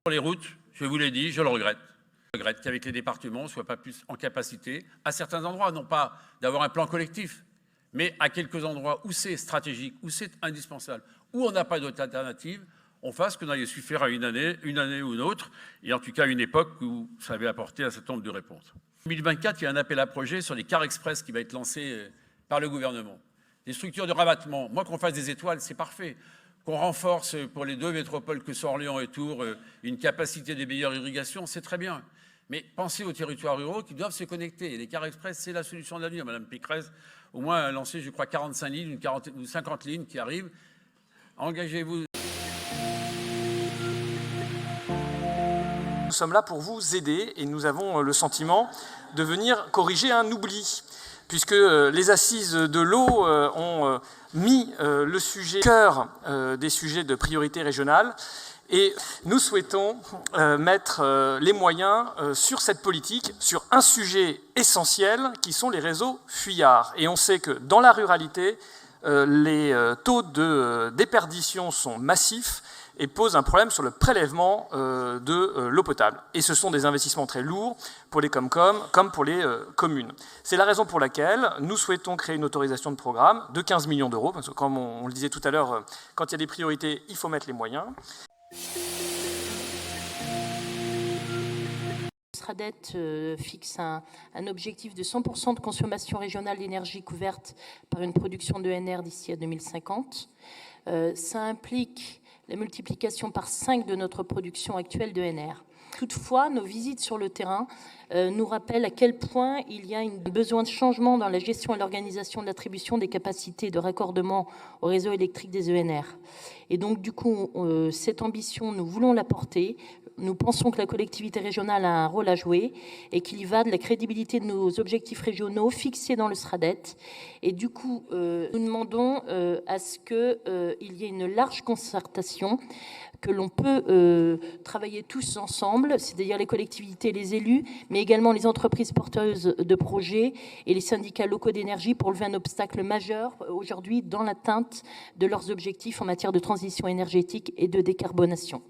Pour les routes, je vous l'ai dit, je le regrette. Je regrette qu'avec les départements, on ne soit pas plus en capacité, à certains endroits, non pas d'avoir un plan collectif, mais à quelques endroits où c'est stratégique, où c'est indispensable, où on n'a pas d'autre alternative, on fasse ce qu'on a su faire à une année ou une autre, et en tout cas à une époque où ça avait apporté un certain nombre de réponses. En 2024, il y a un appel à projet sur les cars express qui va être lancé par le gouvernement. Des structures de rabattement, moi qu'on fasse des étoiles, c'est parfait. Qu'on renforce pour les 2 métropoles que sont Orléans et Tours une capacité de meilleure irrigation, c'est très bien. Mais pensez aux territoires ruraux qui doivent se connecter. Et les cars express, c'est la solution de l'avenir. Madame Pécresse, au moins, a lancé, je crois, 45 lignes ou 50 lignes qui arrivent. Engagez-vous. Nous sommes là pour vous aider et nous avons le sentiment de venir corriger un oubli, puisque les assises de l'eau ont mis le sujet au cœur des sujets de priorité régionale. Et nous souhaitons mettre les moyens sur cette politique, sur un sujet essentiel qui sont les réseaux fuyards. Et on sait que dans la ruralité, les taux de déperdition sont massifs et posent un problème sur le prélèvement de l'eau potable. Et ce sont des investissements très lourds pour les Comcom comme pour les communes. C'est la raison pour laquelle nous souhaitons créer une autorisation de programme de 15 millions d'euros, parce que comme on le disait tout à l'heure, quand il y a des priorités, il faut mettre les moyens. SRADET fixe un objectif de 100% de consommation régionale d'énergie couverte par une production d'ENR d'ici à 2050. Ça implique la multiplication par 5 de notre production actuelle d'ENR. Toutefois, nos visites sur le terrain nous rappellent à quel point il y a un besoin de changement dans la gestion et l'organisation de l'attribution des capacités de raccordement au réseau électrique des ENR. Et donc, du coup, cette ambition, nous voulons la porter. Nous pensons que la collectivité régionale a un rôle à jouer et qu'il y va de la crédibilité de nos objectifs régionaux fixés dans le SRADET. Et du coup, nous demandons à ce qu'il y ait une large concertation, que l'on peut travailler tous ensemble, c'est-à-dire les collectivités, les élus, mais également les entreprises porteuses de projets et les syndicats locaux d'énergie pour lever un obstacle majeur aujourd'hui dans l'atteinte de leurs objectifs en matière de transition énergétique et de décarbonation.